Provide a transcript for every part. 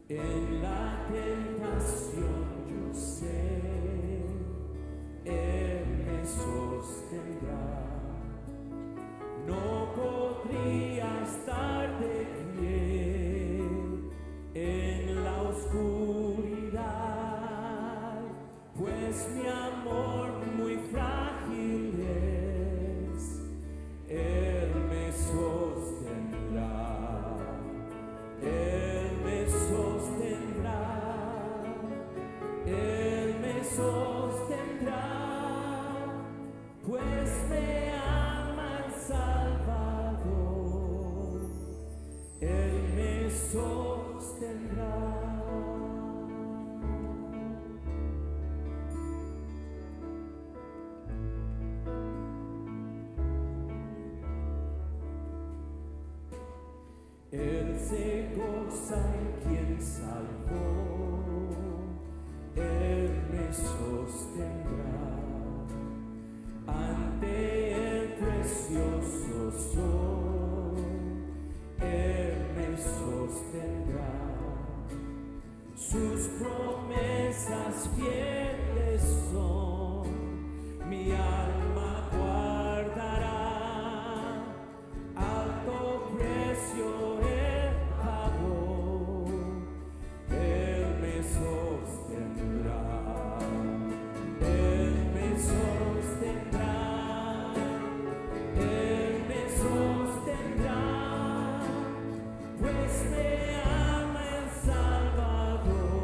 En la tentación yo sé, Él me sostendrá. No podría estar de pie en la oscuridad, pues mi amor muy frágil es. Él me sostendrá. Él me sostendrá, Él me sostendrá, pues me ama el Salvador, Él me sostendrá. Él se goza en quien salvó, Él me sostendrá. Ante el precioso sol, Él me sostendrá. Sus promesas fieles son, mi alma guardará. Alto precio Él pagó, Él me sostendrá. Él me sostendrá, Él me sostendrá, pues me ama el Salvador,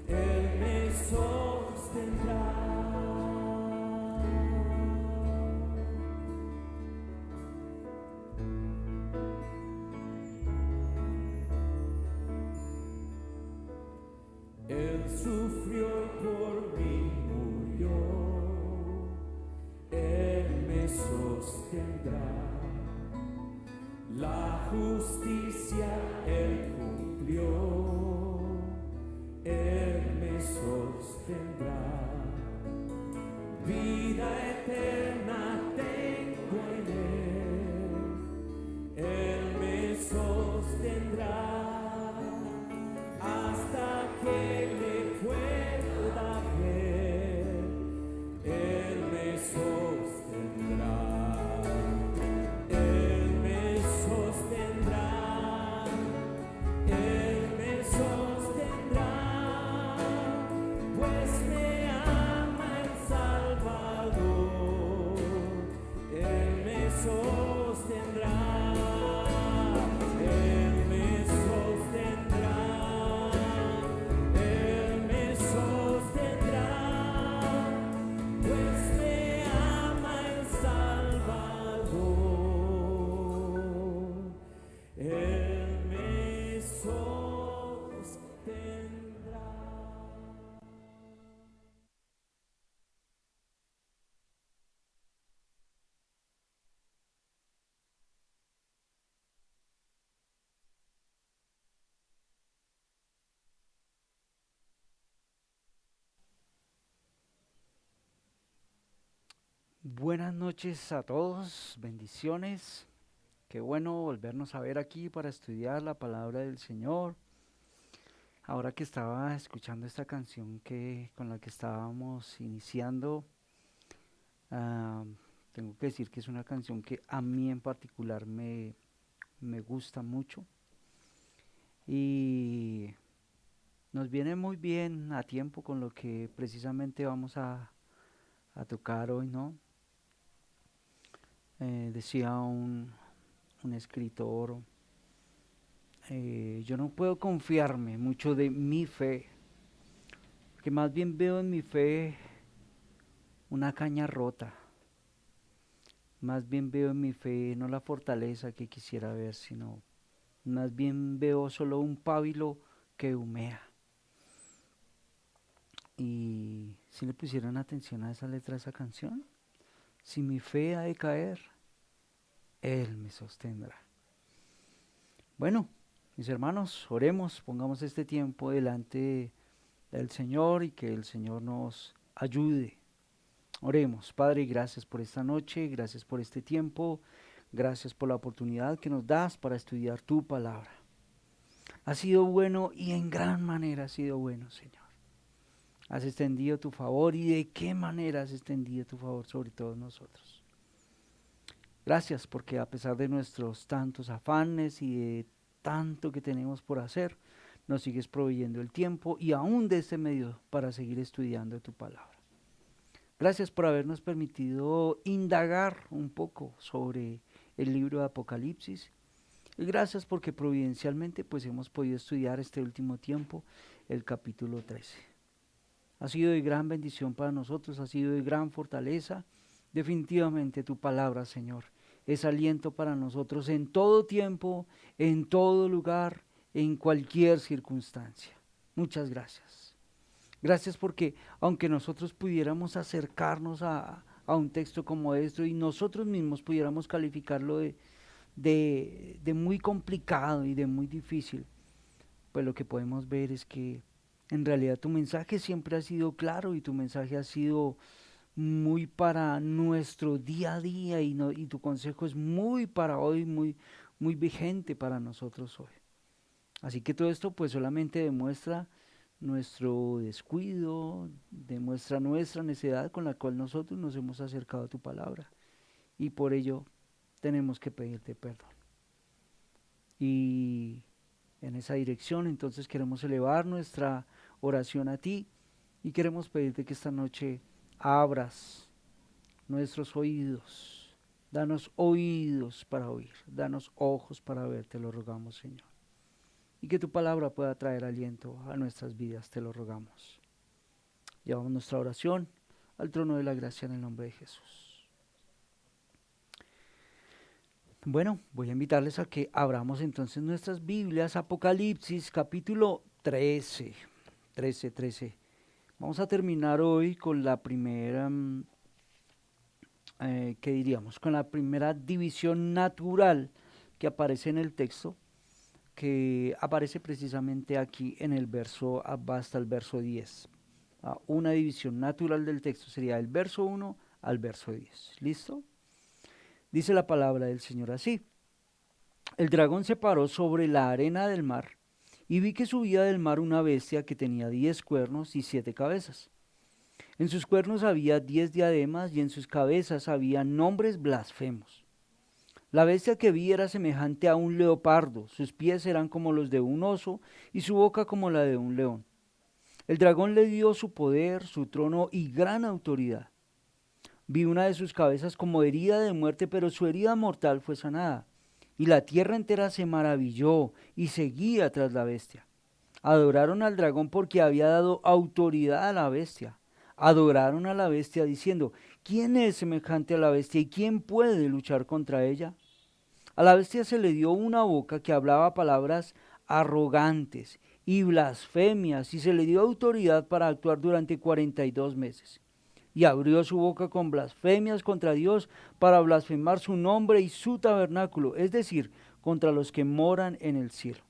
Él me sostendrá. Él sufrió y por mí murió, Él me sostendrá. La justicia Él cumplió, Él me sostendrá. Vida eterna tengo en Él, Él me sostendrá. Hasta que le pueda ver, Él me sostendrá. Él me sostendrá. Él me sostendrá, pues me ama el Salvador. Él me sostendrá. Él me sostendrá. Él me sostendrá, pues me ama el Salvador. Él me sostendrá. Buenas noches a todos, bendiciones. Qué bueno volvernos a ver aquí para estudiar la palabra del Señor. Ahora que estaba escuchando esta canción con la que estábamos iniciando, ah, tengo que decir que es una canción que a mí en particular me gusta mucho y nos viene muy bien a tiempo con lo que precisamente vamos a tocar hoy, ¿no? Decía un escritor, yo no puedo confiarme mucho de mi fe, porque más bien veo en mi fe una caña rota, más bien veo en mi fe no la fortaleza que quisiera ver, sino más bien veo solo un pábilo que humea. Y si le pusieran atención a esa letra de esa canción, si mi fe ha de caer, Él me sostendrá. Bueno, mis hermanos, oremos, pongamos este tiempo delante del Señor y que el Señor nos ayude. Oremos, Padre, gracias por esta noche, gracias por este tiempo, gracias por la oportunidad que nos das para estudiar tu palabra. Has sido bueno y en gran manera has sido bueno, Señor. Has extendido tu favor y de qué manera has extendido tu favor sobre todos nosotros. Gracias porque a pesar de nuestros tantos afanes y de tanto que tenemos por hacer, nos sigues proveyendo el tiempo y aún de este medio para seguir estudiando tu palabra. Gracias por habernos permitido indagar un poco sobre el libro de Apocalipsis. Y gracias porque providencialmente pues hemos podido estudiar este último tiempo el capítulo 13. Ha sido de gran bendición para nosotros, ha sido de gran fortaleza. Definitivamente tu palabra, Señor, es aliento para nosotros en todo tiempo, en todo lugar, en cualquier circunstancia. Muchas gracias. Gracias porque aunque nosotros pudiéramos acercarnos a un texto como esto y nosotros mismos pudiéramos calificarlo de muy complicado y de muy difícil, pues lo que podemos ver es que en realidad tu mensaje siempre ha sido claro y tu mensaje ha sido muy para nuestro día a día y, no, y tu consejo es muy para hoy, muy vigente para nosotros hoy. Así que todo esto pues solamente demuestra nuestro descuido, demuestra nuestra necedad con la cual nosotros nos hemos acercado a tu palabra y por ello tenemos que pedirte perdón. Y en esa dirección entonces queremos elevar nuestra oración a ti y queremos pedirte que esta noche abras nuestros oídos, danos oídos para oír, danos ojos para ver, te lo rogamos, Señor. Y que tu palabra pueda traer aliento a nuestras vidas, te lo rogamos. Llevamos nuestra oración al trono de la gracia en el nombre de Jesús. Bueno, voy a invitarles a que abramos entonces nuestras Biblias, Apocalipsis capítulo 13. Vamos a terminar hoy con la primera, ¿qué diríamos? Con la primera división natural que aparece en el texto, que aparece precisamente aquí en el verso, hasta el verso 10. Una división natural del texto sería del verso 1 al verso 10. ¿Listo? Dice la palabra del Señor así: el dragón se paró sobre la arena del mar, y vi que subía del mar una bestia que tenía 10 cuernos y 7 cabezas. En sus cuernos había 10 diademas y en sus cabezas había nombres blasfemos. La bestia que vi era semejante a un leopardo, sus pies eran como los de un oso y su boca como la de un león. El dragón le dio su poder, su trono y gran autoridad. Vi una de sus cabezas como herida de muerte, pero su herida mortal fue sanada. Y la tierra entera se maravilló y seguía tras la bestia. Adoraron al dragón porque había dado autoridad a la bestia. Adoraron a la bestia diciendo: ¿quién es semejante a la bestia y quién puede luchar contra ella? A la bestia se le dio una boca que hablaba palabras arrogantes y blasfemias, y se le dio autoridad para actuar durante 42 meses. Y abrió su boca con blasfemias contra Dios para blasfemar su nombre y su tabernáculo, es decir, contra los que moran en el cielo.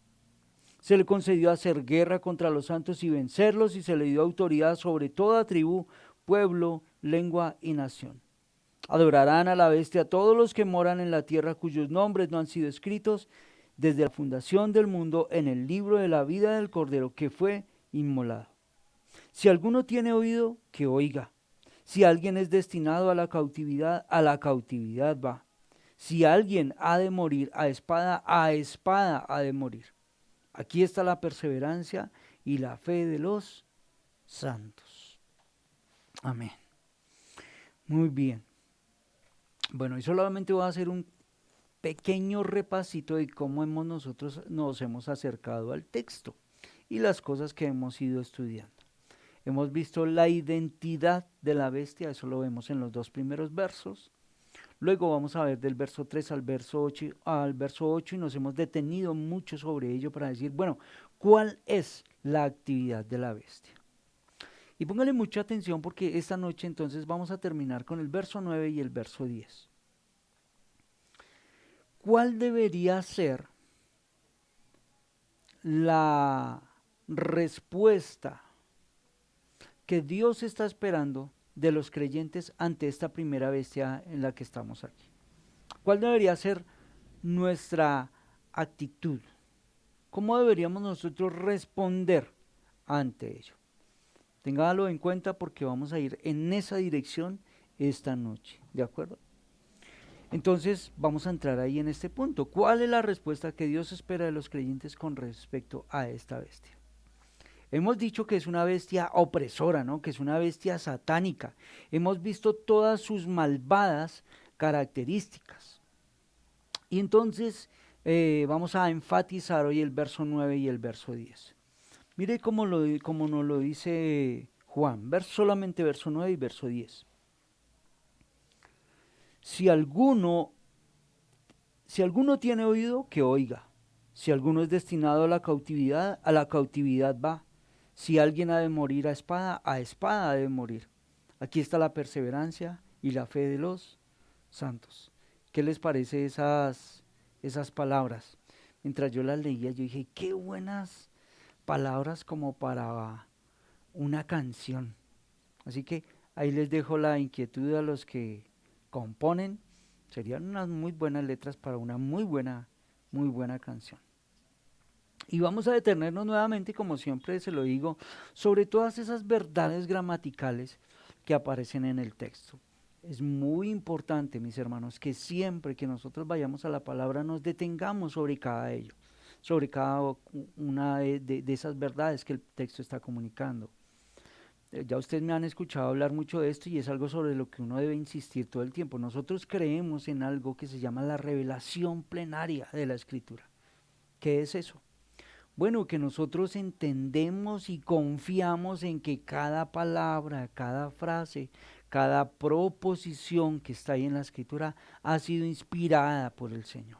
Se le concedió hacer guerra contra los santos y vencerlos, y se le dio autoridad sobre toda tribu, pueblo, lengua y nación. Adorarán a la bestia todos los que moran en la tierra cuyos nombres no han sido escritos desde la fundación del mundo en el libro de la vida del Cordero que fue inmolado. Si alguno tiene oído, que oiga. Si alguien es destinado a la cautividad va. Si alguien ha de morir a espada ha de morir. Aquí está la perseverancia y la fe de los santos. Amén. Muy bien. Bueno, y solamente voy a hacer un pequeño repasito de cómo nosotros nos hemos acercado al texto y las cosas que hemos ido estudiando. Hemos visto la identidad de la bestia, eso lo vemos en los 2 primeros versos. Luego vamos a ver del verso 3 al verso 8 y nos hemos detenido mucho sobre ello para decir, bueno, ¿cuál es la actividad de la bestia? Y póngale mucha atención porque esta noche entonces vamos a terminar con el verso 9 y el verso 10. ¿Cuál debería ser la respuesta que Dios está esperando de los creyentes ante esta primera bestia en la que estamos aquí? ¿Cuál debería ser nuestra actitud? ¿Cómo deberíamos nosotros responder ante ello? Téngalo en cuenta porque vamos a ir en esa dirección esta noche, ¿de acuerdo? Entonces vamos a entrar ahí en este punto. ¿Cuál es la respuesta que Dios espera de los creyentes con respecto a esta bestia? Hemos dicho que es una bestia opresora, ¿no? Que es una bestia satánica. Hemos visto todas sus malvadas características. Y entonces vamos a enfatizar hoy el verso 9 y el verso 10. Mire cómo nos lo dice Juan, solamente verso 9 y verso 10. Si alguno tiene oído, que oiga. Si alguno es destinado a la cautividad va. Si alguien ha de morir a espada ha de morir. Aquí está la perseverancia y la fe de los santos. ¿Qué les parece esas palabras? Mientras yo las leía, yo dije, qué buenas palabras como para una canción. Así que ahí les dejo la inquietud a los que componen. Serían unas muy buenas letras para una muy buena canción. Y vamos a detenernos nuevamente, como siempre se lo digo, sobre todas esas verdades gramaticales que aparecen en el texto. Es muy importante, mis hermanos, que siempre que nosotros vayamos a la palabra nos detengamos sobre cada ello, sobre cada una de esas verdades que el texto está comunicando. Ya ustedes me han escuchado hablar mucho de esto y es algo sobre lo que uno debe insistir todo el tiempo. Nosotros creemos en algo que se llama la revelación plenaria de la Escritura. ¿Qué es eso? Bueno, que nosotros entendemos y confiamos en que cada palabra, cada frase, cada proposición que está ahí en la Escritura ha sido inspirada por el Señor.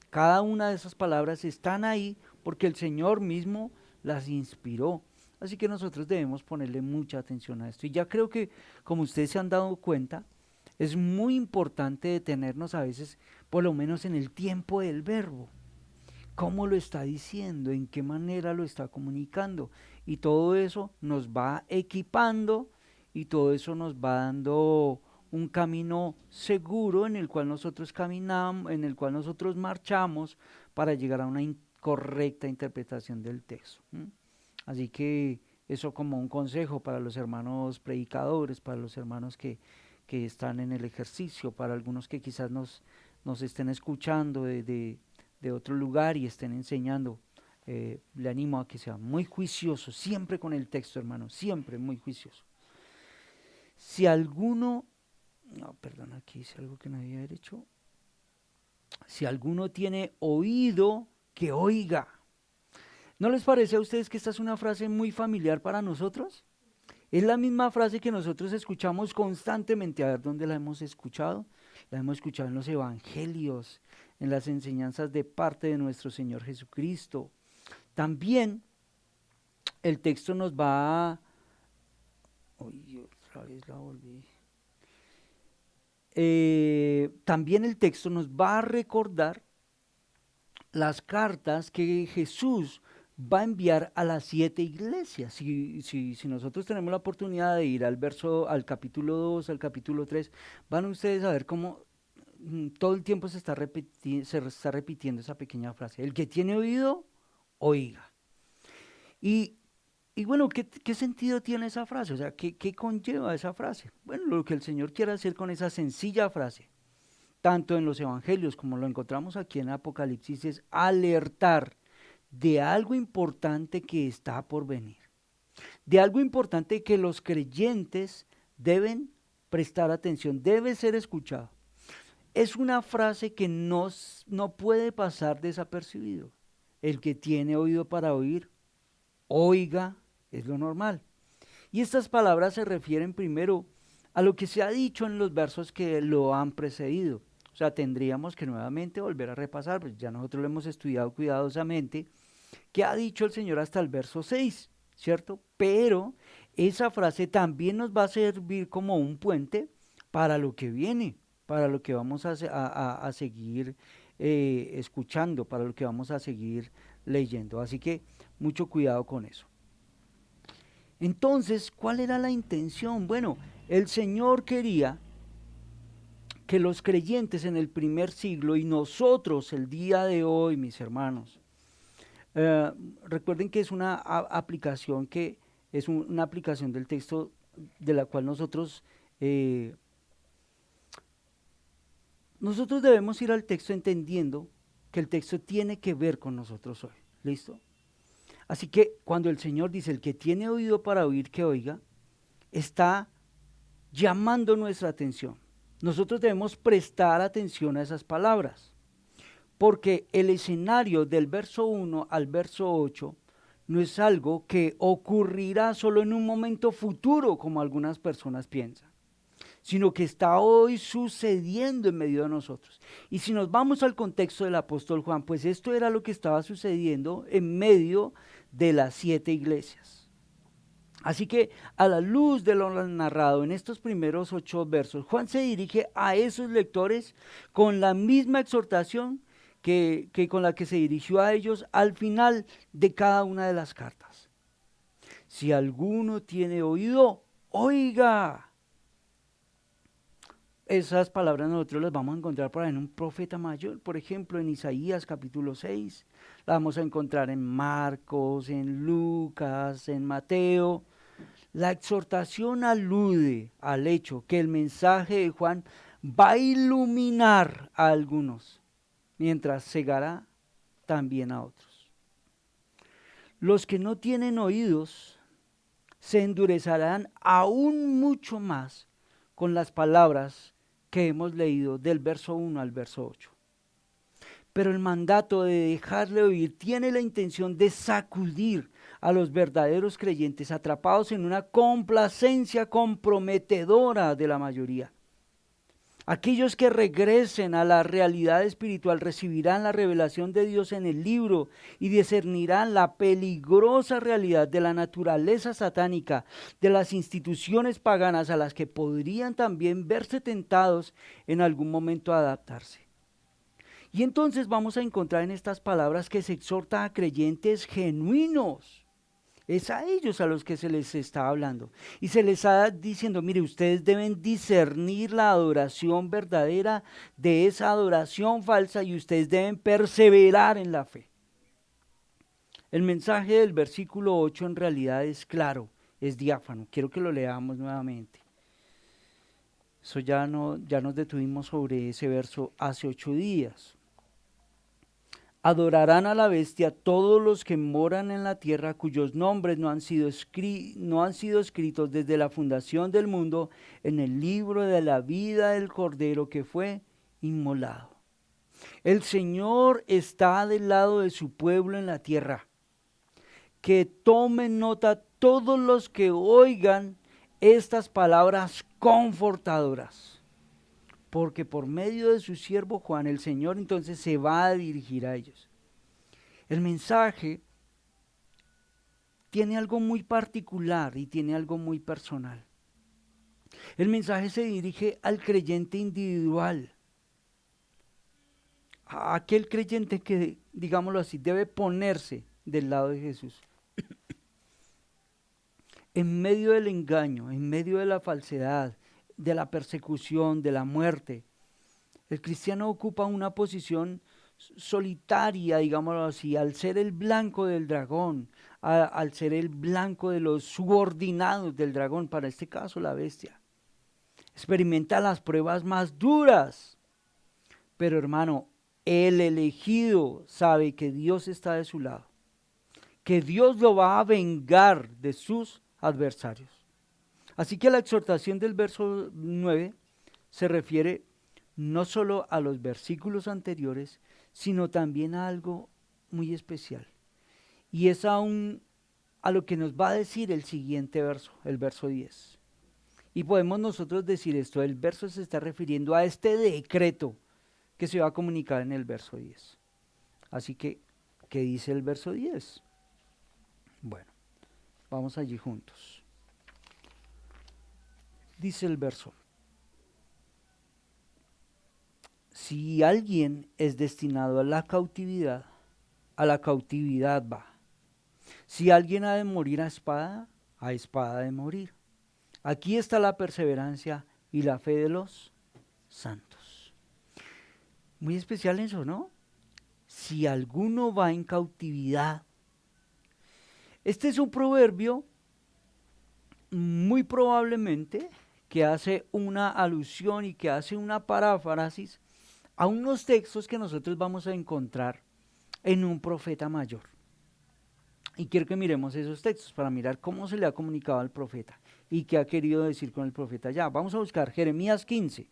Cada una de esas palabras están ahí porque el Señor mismo las inspiró. Así que nosotros debemos ponerle mucha atención a esto. Y ya creo que, como ustedes se han dado cuenta, es muy importante detenernos a veces, por lo menos en el tiempo del verbo. ¿Cómo lo está diciendo? ¿En qué manera lo está comunicando? Y todo eso nos va equipando y todo eso nos va dando un camino seguro en el cual nosotros caminamos, en el cual nosotros marchamos para llegar a una correcta interpretación del texto. Así que eso como un consejo para los hermanos predicadores, para los hermanos que están en el ejercicio, para algunos que quizás nos estén escuchando de otro lugar y estén enseñando. Le animo a que sea muy juicioso, siempre con el texto, hermano, siempre muy juicioso. Si alguno, aquí hice algo que no había hecho. Si alguno tiene oído, que oiga. ¿No les parece a ustedes que esta es una frase muy familiar para nosotros? Es la misma frase que nosotros escuchamos constantemente. A ver, ¿dónde la hemos escuchado? La hemos escuchado en los evangelios, en las enseñanzas de parte de nuestro Señor Jesucristo. También el texto nos va a... Uy, otra vez la volví. También el texto nos va a recordar las cartas que Jesús va a enviar a las 7 iglesias. Si nosotros tenemos la oportunidad de ir al capítulo 2, al capítulo 3, van ustedes a ver cómo todo el tiempo se está repitiendo esa pequeña frase. El que tiene oído, oiga. Y bueno, ¿qué sentido tiene esa frase? O sea, ¿qué conlleva esa frase? Bueno, lo que el Señor quiere hacer con esa sencilla frase, tanto en los evangelios como lo encontramos aquí en Apocalipsis, es alertar de algo importante que está por venir, de algo importante que los creyentes deben prestar atención, debe ser escuchado. Es una frase que no puede pasar desapercibido. El que tiene oído para oír, oiga, es lo normal. Y estas palabras se refieren primero a lo que se ha dicho en los versos que lo han precedido. O sea, tendríamos que nuevamente volver a repasar, pues ya nosotros lo hemos estudiado cuidadosamente, ¿qué ha dicho el Señor hasta el verso 6? ¿Cierto? Pero esa frase también nos va a servir como un puente para lo que viene, para lo que vamos a seguir escuchando, para lo que vamos a seguir leyendo. Así que mucho cuidado con eso. Entonces, ¿cuál era la intención? Bueno, el Señor quería que los creyentes en el primer siglo y nosotros el día de hoy, mis hermanos, Eh, Recuerden que es una aplicación que es una aplicación del texto de la cual eh, nosotros debemos ir al texto entendiendo que el texto tiene que ver con nosotros hoy. ¿Listo? Así que cuando el Señor dice, el que tiene oído para oír, que oiga, está llamando nuestra atención. Nosotros debemos prestar atención a esas palabras, porque el escenario del verso 1 al verso 8 no es algo que ocurrirá solo en un momento futuro, como algunas personas piensan, sino que está hoy sucediendo en medio de nosotros. Y si nos vamos al contexto del apóstol Juan, pues esto era lo que estaba sucediendo en medio de las 7 iglesias. Así que a la luz de lo narrado en estos primeros 8 versos, Juan se dirige a esos lectores con la misma exhortación que con la que se dirigió a ellos al final de cada una de las cartas. Si alguno tiene oído, oiga. Esas palabras nosotros las vamos a encontrar por ahí en un profeta mayor, por ejemplo en Isaías capítulo 6, la vamos a encontrar en Marcos, en Lucas, en Mateo. La exhortación alude al hecho que el mensaje de Juan va a iluminar a algunos, mientras cegará también a otros. Los que no tienen oídos se endurecerán aún mucho más con las palabras que hemos leído del verso 1 al verso 8. Pero el mandato de dejarle oír tiene la intención de sacudir a los verdaderos creyentes atrapados en una complacencia comprometedora de la mayoría. Aquellos que regresen a la realidad espiritual recibirán la revelación de Dios en el libro y discernirán la peligrosa realidad de la naturaleza satánica, de las instituciones paganas a las que podrían también verse tentados en algún momento a adaptarse. Y entonces vamos a encontrar en estas palabras que se exhorta a creyentes genuinos. Es a ellos a los que se les está hablando. Y se les está diciendo, mire, ustedes deben discernir la adoración verdadera de esa adoración falsa y ustedes deben perseverar en la fe. El mensaje del versículo 8 en realidad es claro, es diáfano. Quiero que lo leamos nuevamente. Eso ya nos detuvimos sobre ese verso hace 8 días. Adorarán a la bestia todos los que moran en la tierra cuyos nombres no han sido escritos desde la fundación del mundo en el libro de la vida del Cordero que fue inmolado. El Señor está del lado de su pueblo en la tierra. Que tomen nota todos los que oigan estas palabras confortadoras, porque por medio de su siervo Juan, el Señor entonces se va a dirigir a ellos. El mensaje tiene algo muy particular y tiene algo muy personal. El mensaje se dirige al creyente individual, a aquel creyente que, digámoslo así, debe ponerse del lado de Jesús. En medio del engaño, en medio de la falsedad, de la persecución, de la muerte, el cristiano ocupa una posición solitaria, digámoslo así, al ser el blanco del dragón, al ser el blanco de los subordinados del dragón, para este caso la bestia. Experimenta las pruebas más duras, pero hermano, el elegido sabe que Dios está de su lado, que Dios lo va a vengar de sus adversarios. Así que la exhortación del verso 9 se refiere no solo a los versículos anteriores, sino también a algo muy especial. Y es a lo que nos va a decir el siguiente verso, el verso 10. Y podemos nosotros decir esto, el verso se está refiriendo a este decreto que se va a comunicar en el verso 10. Así que, ¿qué dice el verso 10? Bueno, vamos allí juntos. Dice el verso: si alguien es destinado a la cautividad va. Si alguien ha de morir a espada ha de morir. Aquí está la perseverancia y la fe de los santos. Muy especial eso, ¿no? Si alguno va en cautividad, Este es un proverbio muy probablemente que hace una alusión y que hace una paráfrasis a unos textos que nosotros vamos a encontrar en un profeta mayor. Y quiero que miremos esos textos para mirar cómo se le ha comunicado al profeta y qué ha querido decir con el profeta ya. Vamos a buscar Jeremías 15.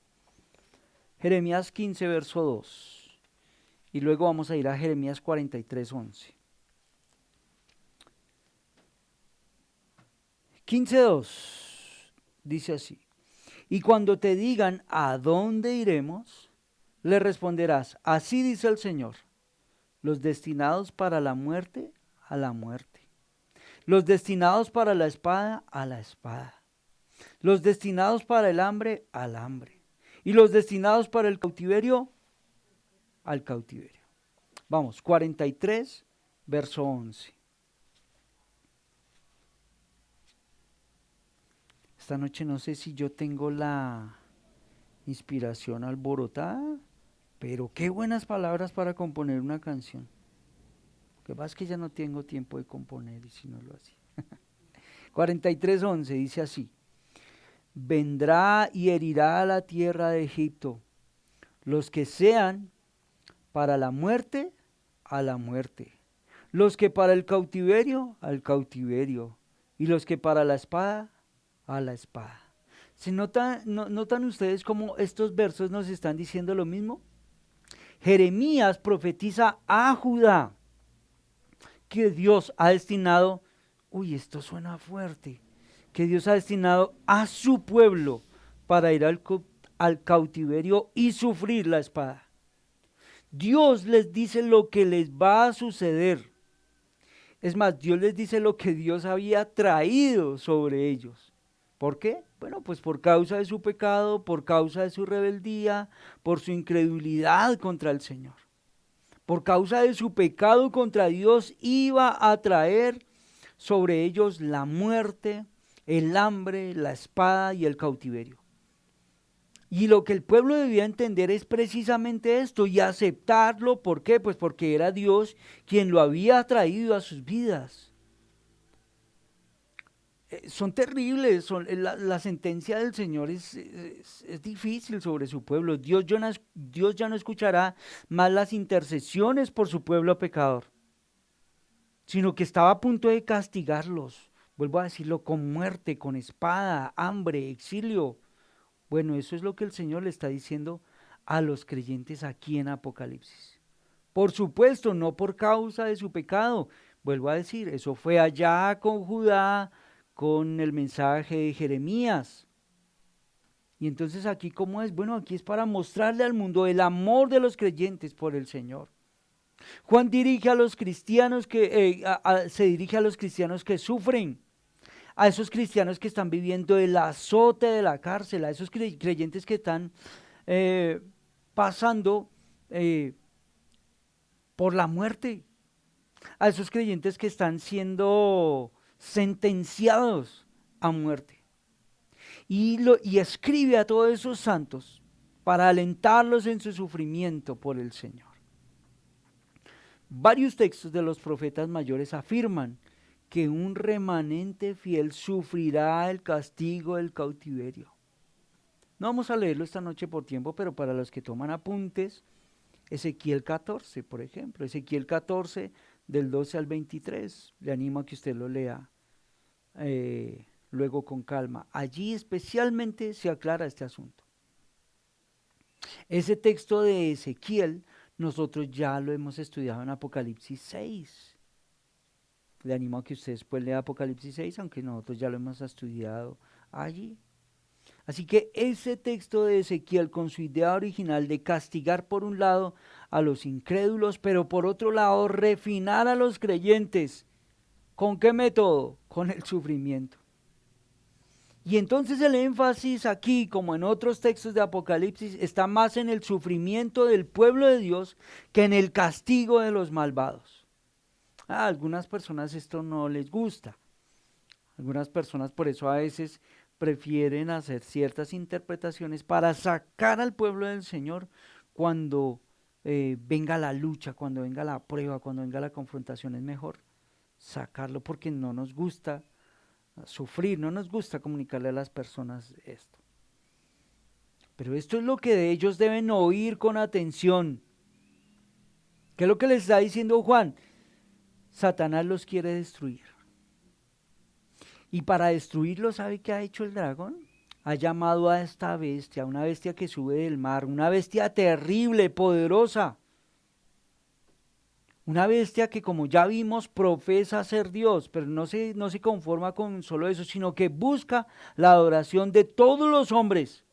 Jeremías 15, verso 2. Y luego vamos a ir a Jeremías 43, 11. 15, 2. Dice así. Y cuando te digan, ¿a dónde iremos? Le responderás, así dice el Señor, los destinados para la muerte, a la muerte. Los destinados para la espada, a la espada. Los destinados para el hambre, al hambre. Y los destinados para el cautiverio, al cautiverio. Vamos, 43, verso 11. Esta noche no sé si yo tengo la inspiración alborotada, pero qué buenas palabras para componer una canción. Lo que pasa es que ya no tengo tiempo de componer y si no lo hacía. 43:11 dice así: vendrá y herirá a la tierra de Egipto, los que sean para la muerte, a la muerte, los que para el cautiverio, al cautiverio, y los que para la espada, a la espada. ¿Se notan ustedes cómo estos versos nos están diciendo lo mismo? Jeremías profetiza a Judá que Dios ha destinado, esto suena fuerte, que Dios ha destinado a su pueblo para ir al cautiverio y sufrir la espada. Dios les dice lo que les va a suceder. Es más, Dios les dice lo que Dios había traído sobre ellos. ¿Por qué? Bueno, pues por causa de su pecado, por causa de su rebeldía, por su incredulidad contra el Señor. Por causa de su pecado contra Dios iba a traer sobre ellos la muerte, el hambre, la espada y el cautiverio. Y lo que el pueblo debía entender es precisamente esto y aceptarlo. ¿Por qué? Pues porque era Dios quien lo había traído a sus vidas. Son terribles, la sentencia del Señor es difícil sobre su pueblo. Dios ya no escuchará más las intercesiones por su pueblo pecador, sino que estaba a punto de castigarlos. Vuelvo a decirlo, con muerte, con espada, hambre, exilio. Bueno, eso es lo que el Señor le está diciendo a los creyentes aquí en Apocalipsis. Por supuesto, no por causa de su pecado. Vuelvo a decir, eso fue allá con Judá, con el mensaje de Jeremías. Y entonces aquí, ¿cómo es? Bueno, aquí es para mostrarle al mundo el amor de los creyentes por el Señor. Juan dirige a los cristianos se dirige a los cristianos que sufren, a esos cristianos que están viviendo el azote de la cárcel, a esos creyentes que están pasando por la muerte, a esos creyentes que están siendo sentenciados a muerte. Y escribe a todos esos santos para alentarlos en su sufrimiento por el Señor. Varios textos de los profetas mayores afirman que un remanente fiel sufrirá el castigo del cautiverio. No vamos a leerlo esta noche por tiempo, pero para los que toman apuntes, Ezequiel 14, por ejemplo, Ezequiel 14 del 12 al 23, le animo a que usted lo lea luego con calma. Allí especialmente se aclara este asunto. Ese texto de Ezequiel nosotros ya lo hemos estudiado en Apocalipsis 6. Le animo a que usted después lea Apocalipsis 6, aunque nosotros ya lo hemos estudiado allí. Así que ese texto de Ezequiel, con su idea original de castigar por un lado a los incrédulos, pero por otro lado refinar a los creyentes, ¿con qué método? Con el sufrimiento. Y entonces el énfasis aquí, como en otros textos de Apocalipsis, está más en el sufrimiento del pueblo de Dios que en el castigo de los malvados. A algunas personas esto no les gusta. Algunas personas por eso a veces prefieren hacer ciertas interpretaciones para sacar al pueblo del Señor cuando venga la lucha, cuando venga la prueba, cuando venga la confrontación. Es mejor sacarlo porque no nos gusta sufrir, no nos gusta comunicarle a las personas esto. Pero esto es lo que ellos deben oír con atención. ¿Qué es lo que les está diciendo Juan? Satanás los quiere destruir. Y para destruirlo, ¿sabe qué ha hecho el dragón? Ha llamado a esta bestia, una bestia que sube del mar, una bestia terrible, poderosa. Una bestia que, como ya vimos, profesa ser Dios, pero no se conforma con solo eso, sino que busca la adoración de todos los hombres.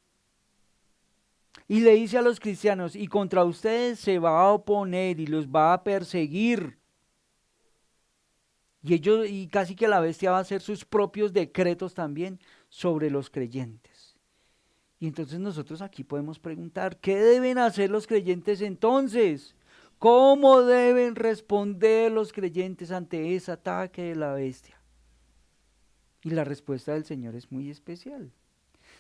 Y le dice a los cristianos, y contra ustedes se va a oponer y los va a perseguir. Y casi que la bestia va a hacer sus propios decretos también sobre los creyentes. Y entonces nosotros aquí podemos preguntar, ¿qué deben hacer los creyentes entonces? ¿Cómo deben responder los creyentes ante ese ataque de la bestia? Y la respuesta del Señor es muy especial.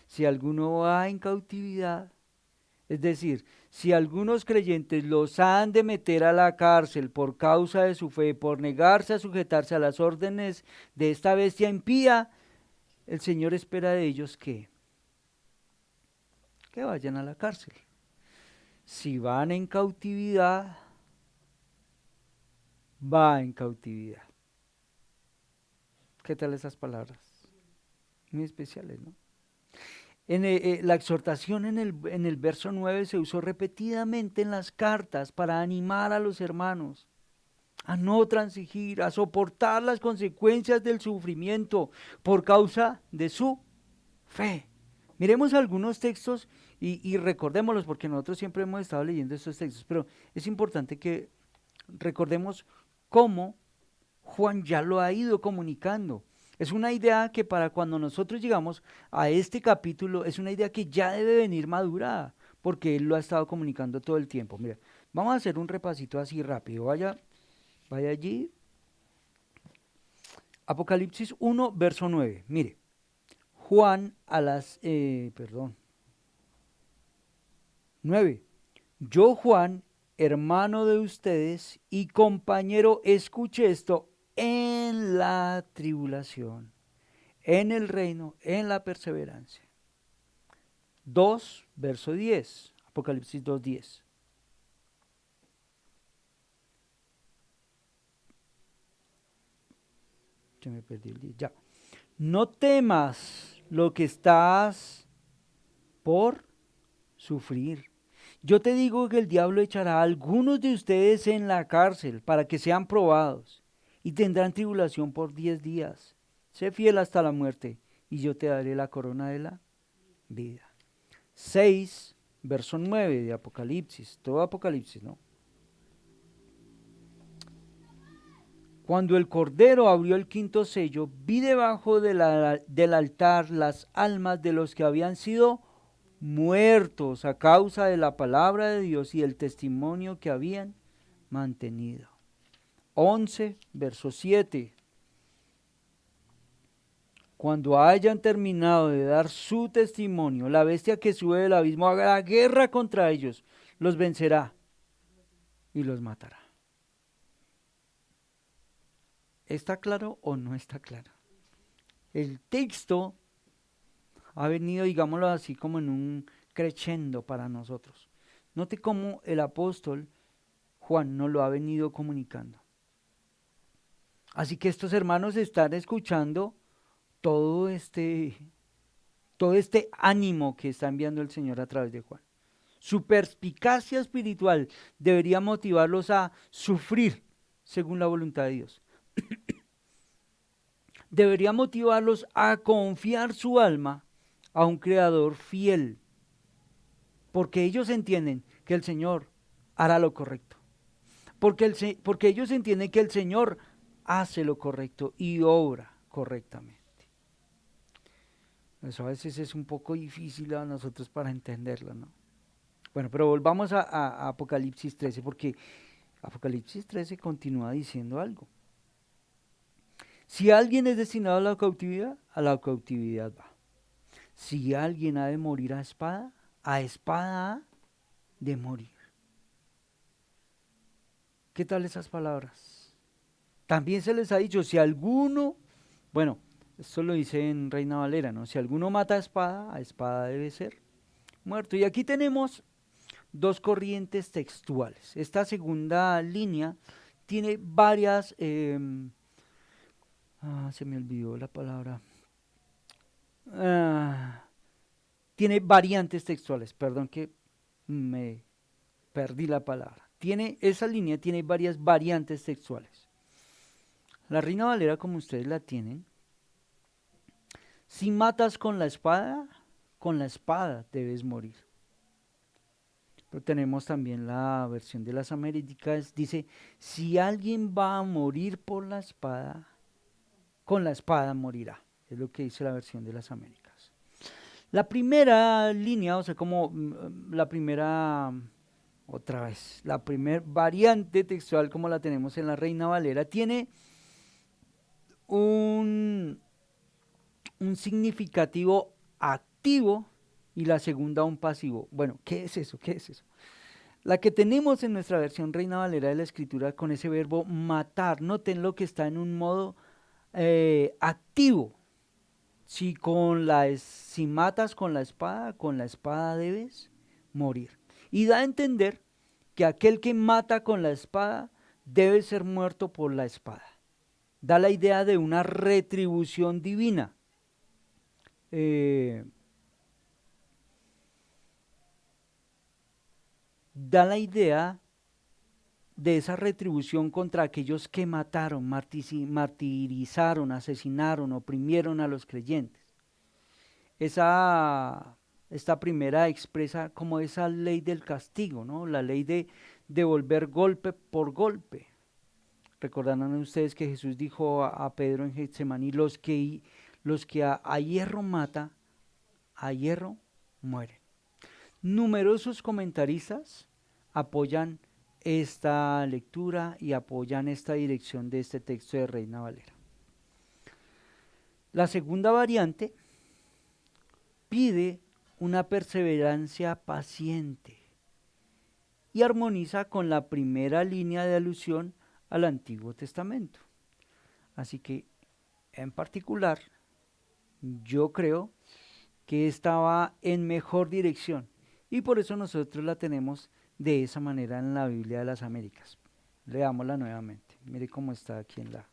Si alguno va en cautividad, es decir, si algunos creyentes los han de meter a la cárcel por causa de su fe, por negarse a sujetarse a las órdenes de esta bestia impía, el Señor espera de ellos que vayan a la cárcel. Si van en cautividad, va en cautividad. ¿Qué tal esas palabras? Muy especiales, ¿no? La exhortación en el verso 9 se usó repetidamente en las cartas para animar a los hermanos a no transigir, a soportar las consecuencias del sufrimiento por causa de su fe. Miremos algunos textos y recordémoslos, porque nosotros siempre hemos estado leyendo estos textos, pero es importante que recordemos cómo Juan ya lo ha ido comunicando. Es una idea que para cuando nosotros llegamos a este capítulo, es una idea que ya debe venir madurada, porque él lo ha estado comunicando todo el tiempo. Mira, vamos a hacer un repasito así rápido. Vaya allí. Apocalipsis 1, verso 9. Mire, Juan a las, 9. Yo, Juan, hermano de ustedes y compañero, escuché esto en la tribulación, en el reino, en la perseverancia. 2, verso 10, Apocalipsis 2, 10. Ya me perdí el 10, ya. No temas lo que estás por sufrir. Yo te digo que el diablo echará a algunos de ustedes en la cárcel para que sean probados y tendrán tribulación por 10 días. Sé fiel hasta la muerte y yo te daré la corona de la vida. 6, verso 9 de Apocalipsis, todo Apocalipsis, ¿no? Cuando el Cordero abrió el quinto sello, vi debajo del altar las almas de los que habían sido muertos a causa de la palabra de Dios y el testimonio que habían mantenido. 11, verso 7. Cuando hayan terminado de dar su testimonio, la bestia que sube del abismo hará guerra contra ellos, los vencerá y los matará. ¿Está claro o no está claro? El texto ha venido, digámoslo así, como en un crescendo para nosotros. Note cómo el apóstol Juan nos lo ha venido comunicando. Así que estos hermanos están escuchando todo este ánimo que está enviando el Señor a través de Juan. Su perspicacia espiritual debería motivarlos a sufrir según la voluntad de Dios. Debería motivarlos a confiar su alma a un creador fiel, porque ellos entienden que el Señor hará lo correcto, porque ellos entienden que el Señor hace lo correcto y obra correctamente. Eso a veces es un poco difícil a nosotros para entenderlo, ¿no? Bueno, pero volvamos a Apocalipsis 13, porque Apocalipsis 13 continúa diciendo algo. Si alguien es destinado a la cautividad va. Si alguien ha de morir a espada ha de morir. ¿Qué tal esas palabras? También se les ha dicho, si alguno, bueno, esto lo dice en Reina Valera, ¿no? Si alguno mata a espada debe ser muerto. Y aquí tenemos dos corrientes textuales. Esta segunda línea tiene varias, se me olvidó la palabra, Ah, tiene variantes textuales, perdón que me perdí la palabra. Esa línea tiene varias variantes textuales. La Reina Valera, como ustedes la tienen, si matas con la espada debes morir. Pero tenemos también la versión de las Américas, dice, si alguien va a morir por la espada, con la espada morirá. Es lo que dice la versión de las Américas. La primera línea, o sea, como la primera, otra vez, la primera variante textual como la tenemos en la Reina Valera, tiene un significativo activo y la segunda un pasivo. Bueno, ¿qué es eso? ¿Qué es eso? La que tenemos en nuestra versión Reina Valera de la Escritura con ese verbo matar, noten lo que está en un modo activo. Si matas con la espada debes morir. Y da a entender que aquel que mata con la espada debe ser muerto por la espada. Da la idea de una retribución divina. Da la idea de esa retribución contra aquellos que mataron, martirizaron, asesinaron, oprimieron a los creyentes. Esta primera expresa como esa ley del castigo, ¿no? La ley de devolver golpe por golpe. Recordarán ustedes que Jesús dijo a Pedro en Getsemaní, los que a hierro mata, a hierro mueren. Numerosos comentaristas apoyan esta lectura y apoyan esta dirección de este texto de Reina Valera. La segunda variante pide una perseverancia paciente y armoniza con la primera línea de alusión al Antiguo Testamento. Así que, en particular, yo creo que estaba en mejor dirección y por eso nosotros la tenemos de esa manera en la Biblia de las Américas. Leámosla nuevamente. Mire cómo está aquí en la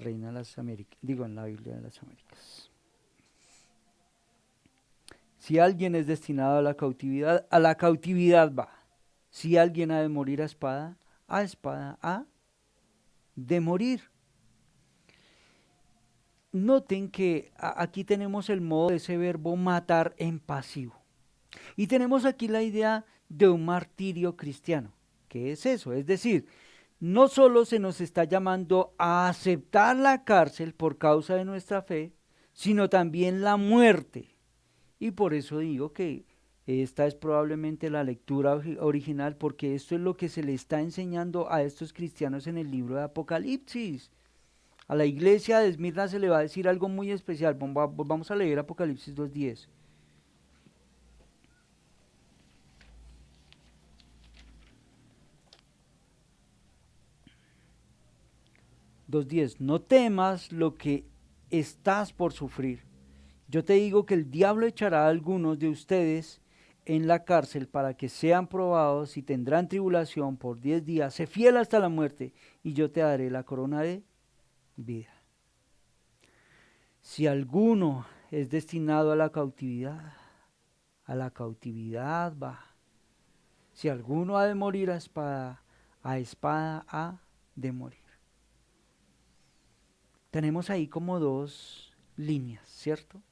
Reina de las Américas, en la Biblia de las Américas. Si alguien es destinado a la cautividad va. Si alguien ha de morir a espada ha de morir. Noten que aquí tenemos el modo de ese verbo matar en pasivo. Y tenemos aquí la idea de un martirio cristiano. ¿Qué es eso? Es decir, no solo se nos está llamando a aceptar la cárcel por causa de nuestra fe, sino también la muerte. Y por eso digo que esta es probablemente la lectura original, porque esto es lo que se le está enseñando a estos cristianos en el libro de Apocalipsis. A la iglesia de Esmirna se le va a decir algo muy especial. Vamos a leer Apocalipsis 2:10. No temas lo que estás por sufrir. Yo te digo que el diablo echará a algunos de ustedes en la cárcel para que sean probados y tendrán tribulación por 10 días. Sé fiel hasta la muerte y yo te daré la corona de vida. Si alguno es destinado a la cautividad va. Si alguno ha de morir a espada ha de morir. Tenemos ahí como dos líneas, ¿cierto?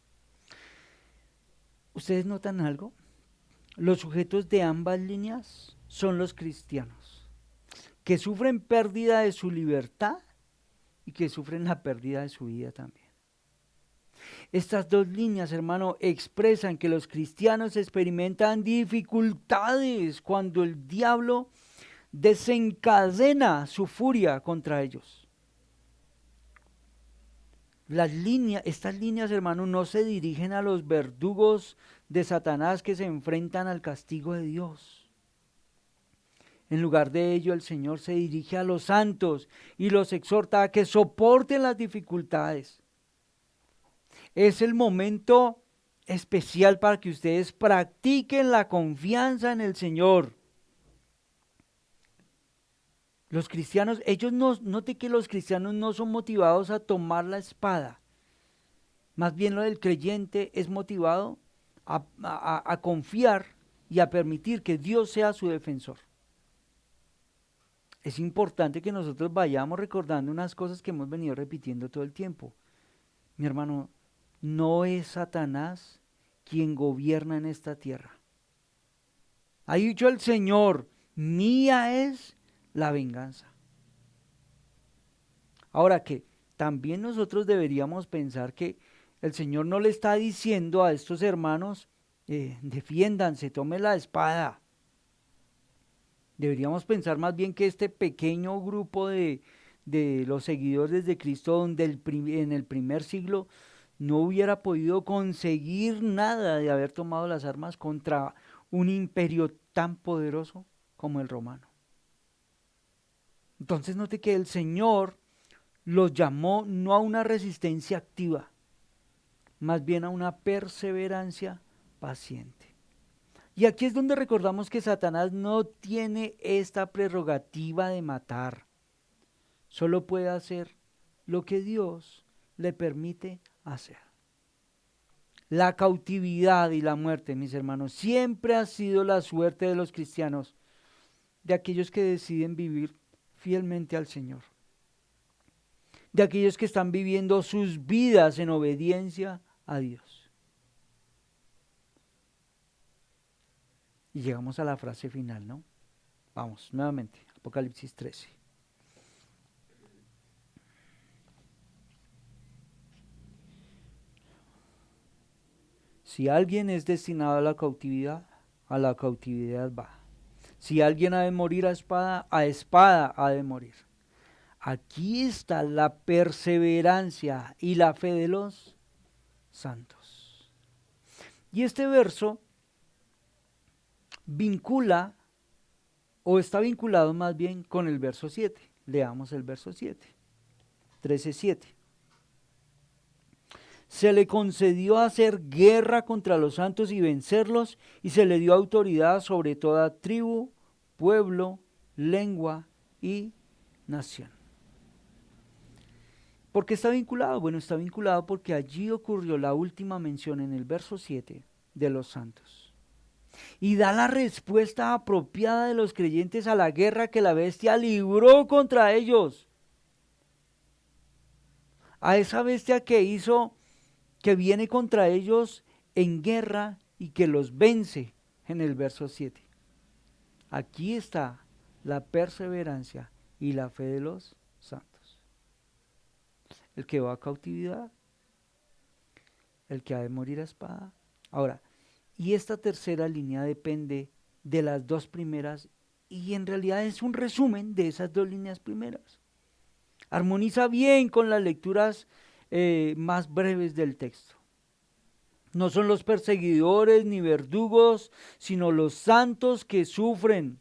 ¿Ustedes notan algo? Los sujetos de ambas líneas son los cristianos, que sufren pérdida de su libertad y que sufren la pérdida de su vida también. Estas dos líneas, hermano, expresan que los cristianos experimentan dificultades cuando el diablo desencadena su furia contra ellos. Estas líneas, hermano, no se dirigen a los verdugos de Satanás que se enfrentan al castigo de Dios. En lugar de ello, el Señor se dirige a los santos y los exhorta a que soporten las dificultades. Es el momento especial para que ustedes practiquen la confianza en el Señor. Los cristianos, note que los cristianos no son motivados a tomar la espada. Más bien lo del creyente es motivado a confiar y a permitir que Dios sea su defensor. Es importante que nosotros vayamos recordando unas cosas que hemos venido repitiendo todo el tiempo. Mi hermano, no es Satanás quien gobierna en esta tierra. Ha dicho el Señor, mía es la venganza. Ahora que también nosotros deberíamos pensar que el Señor no le está diciendo a estos hermanos, defiéndanse, tomen la espada. Deberíamos pensar más bien que este pequeño grupo de los seguidores de Cristo, donde en el primer siglo no hubiera podido conseguir nada de haber tomado las armas contra un imperio tan poderoso como el romano. Entonces note que el Señor los llamó no a una resistencia activa, más bien a una perseverancia paciente. Y aquí es donde recordamos que Satanás no tiene esta prerrogativa de matar. Solo puede hacer lo que Dios le permite hacer. La cautividad y la muerte, mis hermanos, siempre ha sido la suerte de los cristianos, de aquellos que deciden vivir fielmente al Señor, de aquellos que están viviendo sus vidas en obediencia a Dios. Y llegamos a la frase final, ¿no? Vamos, nuevamente, Apocalipsis 13. Si alguien es destinado a la cautividad va. Si alguien ha de morir a espada ha de morir. Aquí está la perseverancia y la fe de los santos. Y este verso vincula, o está vinculado más bien con el verso 7. Leamos el verso 7. 13:7. Se le concedió hacer guerra contra los santos y vencerlos, y se le dio autoridad sobre toda tribu, pueblo, lengua y nación. ¿Por qué está vinculado? Bueno, está vinculado porque allí ocurrió la última mención en el verso 7 de los santos. Y da la respuesta apropiada de los creyentes a la guerra que la bestia libró contra ellos. A esa bestia que viene contra ellos en guerra y que los vence en el verso 7. Aquí está la perseverancia y la fe de los santos. El que va a cautividad, el que ha de morir a espada. Ahora, y esta tercera línea depende de las dos primeras y en realidad es un resumen de esas dos líneas primeras. Armoniza bien con las lecturas más breves del texto. No son los perseguidores ni verdugos, sino los santos que sufren.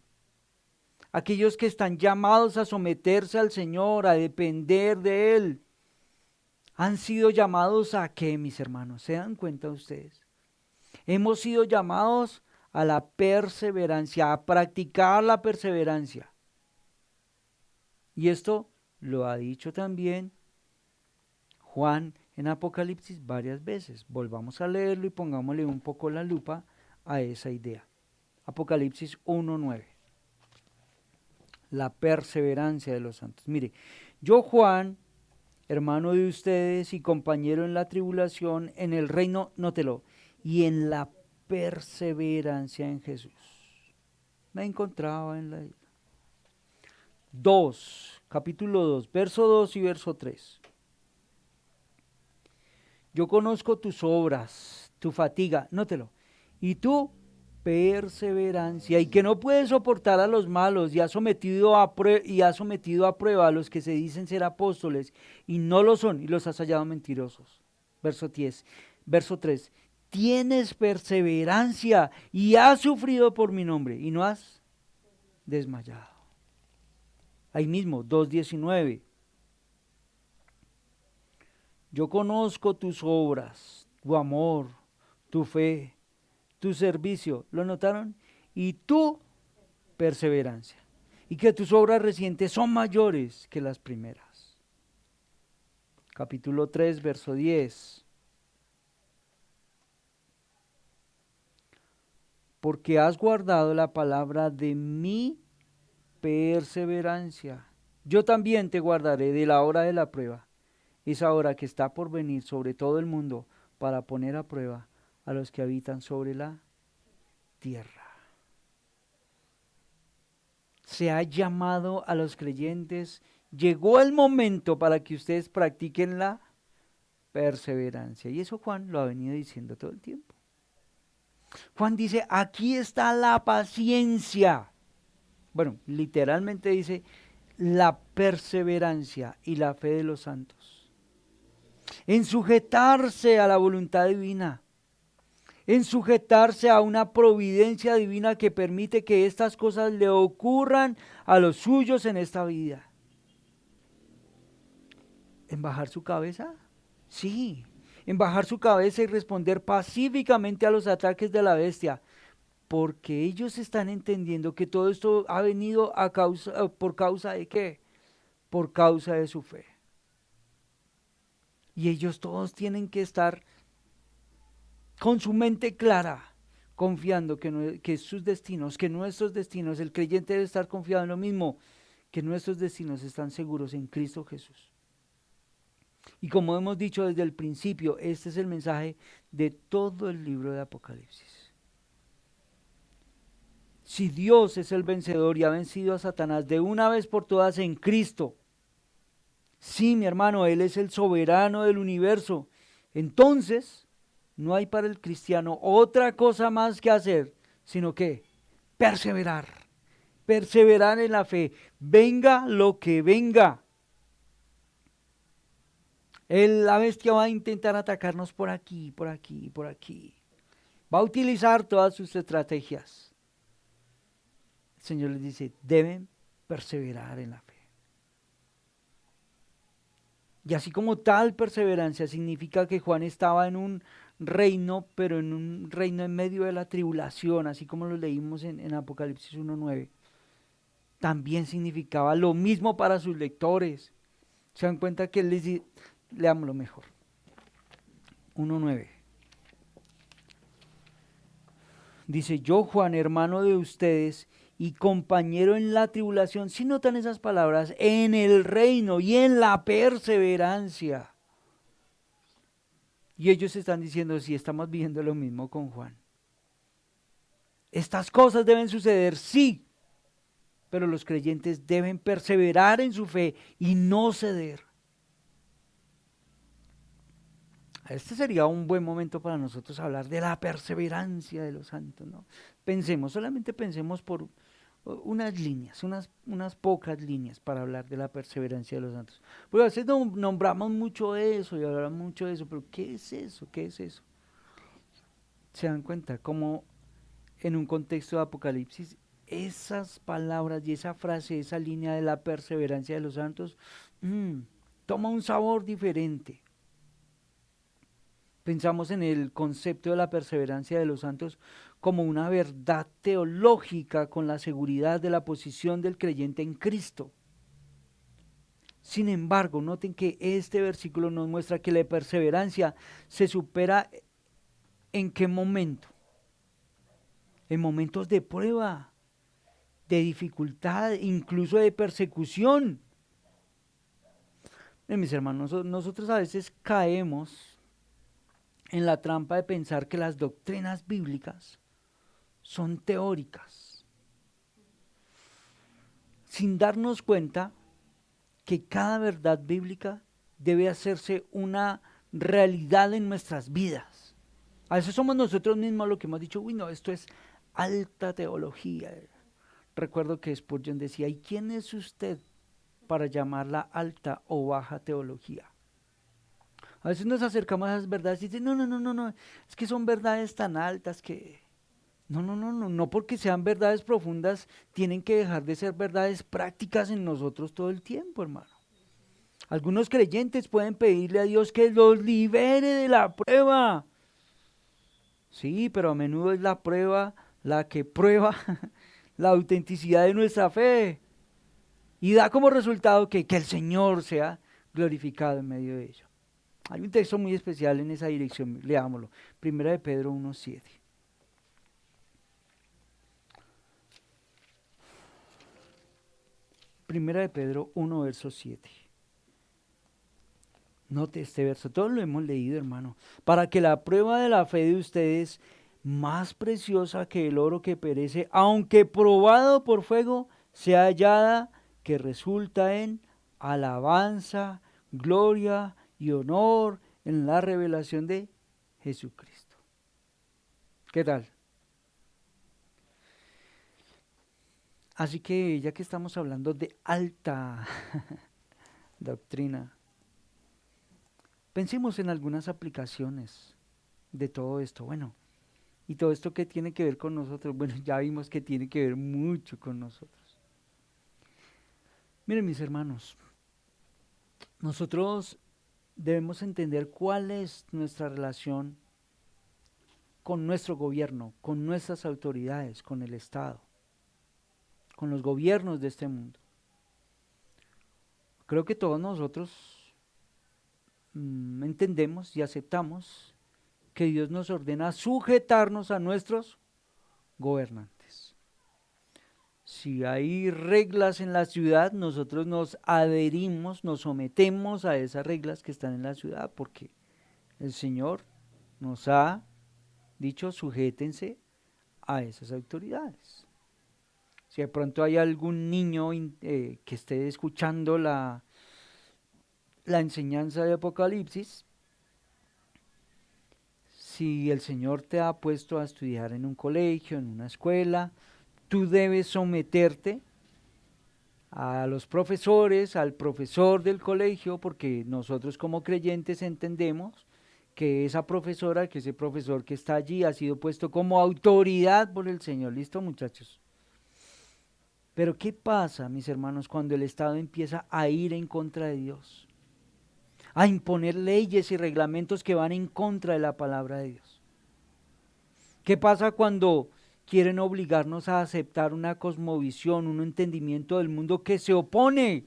Aquellos que están llamados a someterse al Señor, a depender de Él. Han sido llamados a ¿qué, mis hermanos? ¿Se dan cuenta ustedes? Hemos sido llamados a la perseverancia, a practicar la perseverancia. Y esto lo ha dicho también Juan en Apocalipsis varias veces. Volvamos a leerlo y pongámosle un poco la lupa a esa idea. Apocalipsis 1:9. La perseverancia de los santos. Mire, yo Juan, hermano de ustedes y compañero en la tribulación, en el reino, nótelo, y en la perseverancia en Jesús. Me encontraba en la isla. Capítulo 2, verso 2 y verso 3. Yo conozco tus obras, tu fatiga, nótelo, y tu perseverancia, y que no puedes soportar a los malos, y has sometido a prueba a los que se dicen ser apóstoles, y no lo son, y los has hallado mentirosos. Verso 10, verso 3. Tienes perseverancia, y has sufrido por mi nombre, y no has desmayado. Ahí mismo, 2:19. Yo conozco tus obras, tu amor, tu fe, tu servicio. ¿Lo notaron? Y tu perseverancia. Y que tus obras recientes son mayores que las primeras. Capítulo 3, verso 10. Porque has guardado la palabra de mi perseverancia. Yo también te guardaré de la hora de la prueba, esa hora que está por venir sobre todo el mundo para poner a prueba a los que habitan sobre la tierra. Se ha llamado a los creyentes, llegó el momento para que ustedes practiquen la perseverancia. Y eso Juan lo ha venido diciendo todo el tiempo. Juan dice, aquí está la paciencia. Bueno, literalmente dice, la perseverancia y la fe de los santos. En sujetarse a la voluntad divina. En sujetarse a una providencia divina que permite que estas cosas le ocurran a los suyos en esta vida. ¿En bajar su cabeza? Sí, en bajar su cabeza y responder pacíficamente a los ataques de la bestia, porque ellos están entendiendo que todo esto ha venido ¿por causa de qué? Por causa de su fe. Y ellos todos tienen que estar con su mente clara, confiando que sus destinos, que nuestros destinos, el creyente debe estar confiado en lo mismo, que nuestros destinos están seguros en Cristo Jesús. Y como hemos dicho desde el principio, este es el mensaje de todo el libro de Apocalipsis. Si Dios es el vencedor y ha vencido a Satanás de una vez por todas en Cristo, sí, mi hermano, Él es el soberano del universo, entonces no hay para el cristiano otra cosa más que hacer, sino que perseverar en la fe, venga lo que venga. La bestia va a intentar atacarnos por aquí, por aquí, por aquí. Va a utilizar todas sus estrategias. El Señor les dice, deben perseverar en la fe. Y así como tal perseverancia significa que Juan estaba en un reino, pero en un reino en medio de la tribulación, así como lo leímos en Apocalipsis 1:9, también significaba lo mismo para sus lectores. Se dan cuenta que él les dice, leámoslo mejor. 1:9. Dice, yo Juan, hermano de ustedes y compañero en la tribulación, si notan esas palabras, en el reino y en la perseverancia. Y ellos están diciendo, sí, estamos viviendo lo mismo con Juan. Estas cosas deben suceder, sí, pero los creyentes deben perseverar en su fe y no ceder. Este sería un buen momento para nosotros hablar de la perseverancia de los santos, ¿no? Solamente pensemos por unas líneas, unas pocas líneas para hablar de la perseverancia de los santos. Porque a veces nombramos mucho eso y hablamos mucho de eso, pero ¿qué es eso? ¿Qué es eso? ¿Se dan cuenta cómo en un contexto de Apocalipsis esas palabras y esa frase, esa línea de la perseverancia de los santos, toma un sabor diferente? Pensamos en el concepto de la perseverancia de los santos como una verdad teológica con la seguridad de la posición del creyente en Cristo. Sin embargo, noten que este versículo nos muestra que la perseverancia se supera ¿en qué momento? En momentos de prueba, de dificultad, incluso de persecución. Mis hermanos, nosotros a veces caemos en la trampa de pensar que las doctrinas bíblicas son teóricas, sin darnos cuenta que cada verdad bíblica debe hacerse una realidad en nuestras vidas. A veces somos nosotros mismos los que hemos dicho, uy no, esto es alta teología. Recuerdo que Spurgeon decía, ¿y quién es usted para llamarla alta o baja teología? A veces nos acercamos a esas verdades y dicen, no, es que son verdades tan altas que No, no, no, no, no porque sean verdades profundas, tienen que dejar de ser verdades prácticas en nosotros todo el tiempo, hermano. Algunos creyentes pueden pedirle a Dios que los libere de la prueba. Sí, pero a menudo es la prueba la que prueba la autenticidad de nuestra fe y da como resultado que el Señor sea glorificado en medio de ello. Hay un texto muy especial en esa dirección, leámoslo. Primera de Pedro 1:7. Primera de Pedro 1, verso 7. Note este verso, todos lo hemos leído, hermano. Para que la prueba de la fe de ustedes, más preciosa que el oro que perece, aunque probado por fuego, sea hallada, que resulta en alabanza, gloria y honor en la revelación de Jesucristo. ¿Qué tal? Así que ya que estamos hablando de alta doctrina, pensemos en algunas aplicaciones de todo esto. Bueno, y todo esto que tiene que ver con nosotros, bueno, ya vimos que tiene que ver mucho con nosotros. Miren mis hermanos, nosotros debemos entender cuál es nuestra relación con nuestro gobierno, con nuestras autoridades, con el Estado, con los gobiernos de este mundo. Creo que todos nosotros entendemos y aceptamos que Dios nos ordena sujetarnos a nuestros gobernantes. Si hay reglas en la ciudad, nosotros nos adherimos, nos sometemos a esas reglas que están en la ciudad, porque el Señor nos ha dicho sujétense a esas autoridades. Si de pronto hay algún niño que esté escuchando la enseñanza de Apocalipsis, si el Señor te ha puesto a estudiar en un colegio, en una escuela, tú debes someterte a los profesores, al profesor del colegio, porque nosotros como creyentes entendemos que esa profesora, que ese profesor que está allí ha sido puesto como autoridad por el Señor. ¿Listo, muchachos? Pero ¿qué pasa, mis hermanos, cuando el Estado empieza a ir en contra de Dios? A imponer leyes y reglamentos que van en contra de la palabra de Dios. ¿Qué pasa cuando quieren obligarnos a aceptar una cosmovisión, un entendimiento del mundo que se opone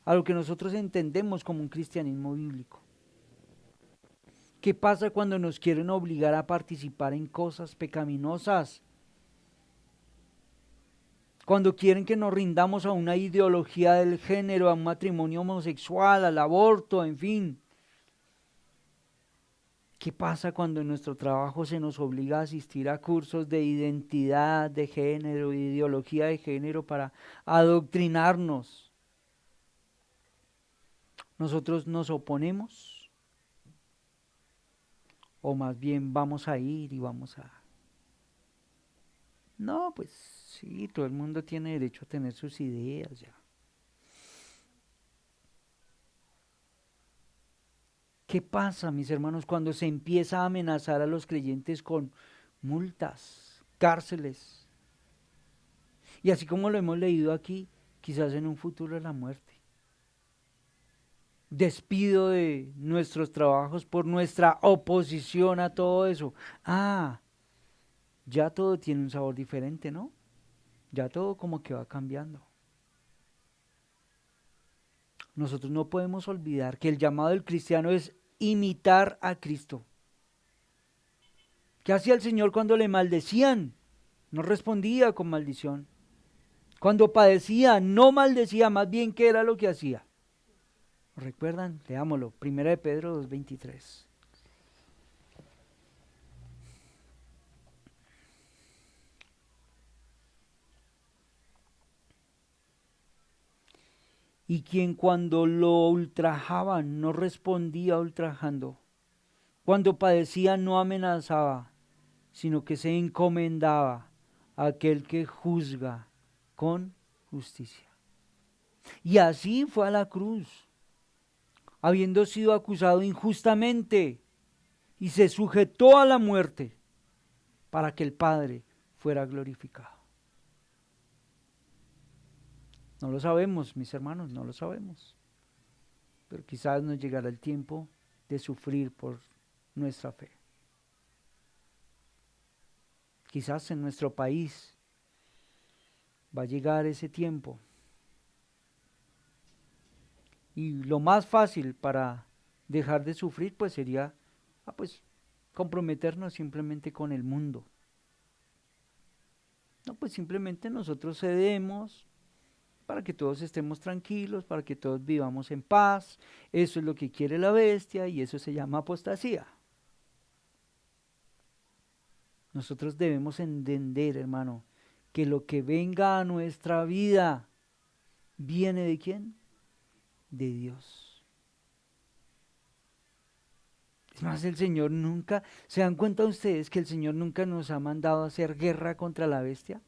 a lo que nosotros entendemos como un cristianismo bíblico? ¿Qué pasa cuando nos quieren obligar a participar en cosas pecaminosas? Cuando quieren que nos rindamos a una ideología del género, a un matrimonio homosexual, al aborto, en fin. ¿Qué pasa cuando en nuestro trabajo se nos obliga a asistir a cursos de identidad de género, de ideología de género para adoctrinarnos? ¿Nosotros nos oponemos? ¿O más bien vamos a ir y vamos a... No, pues sí, todo el mundo tiene derecho a tener sus ideas ya. ¿Qué pasa, mis hermanos, cuando se empieza a amenazar a los creyentes con multas, cárceles? Y así como lo hemos leído aquí, quizás en un futuro la muerte. Despido de nuestros trabajos por nuestra oposición a todo eso. Ah, ya todo tiene un sabor diferente, ¿no? Ya todo como que va cambiando. Nosotros no podemos olvidar que el llamado del cristiano es imitar a Cristo. ¿Qué hacía el Señor cuando le maldecían? No respondía con maldición. Cuando padecía, no maldecía, más bien ¿qué era lo que hacía? ¿Recuerdan? Leámoslo, 1 de Pedro 2:23. Y quien cuando lo ultrajaban no respondía ultrajando, cuando padecía no amenazaba, sino que se encomendaba a aquel que juzga con justicia. Y así fue a la cruz, habiendo sido acusado injustamente, y se sujetó a la muerte para que el Padre fuera glorificado. No lo sabemos, mis hermanos, no lo sabemos. Pero quizás nos llegará el tiempo de sufrir por nuestra fe. Quizás en nuestro país va a llegar ese tiempo. Y lo más fácil para dejar de sufrir pues sería pues comprometernos simplemente con el mundo. No, pues simplemente nosotros cedemos para que todos estemos tranquilos, para que todos vivamos en paz. Eso es lo que quiere la bestia y eso se llama apostasía. Nosotros debemos entender, hermano, que lo que venga a nuestra vida viene ¿de quién? De Dios. Es más, el Señor nunca, ¿se dan cuenta ustedes que el Señor nunca nos ha mandado a hacer guerra contra la bestia?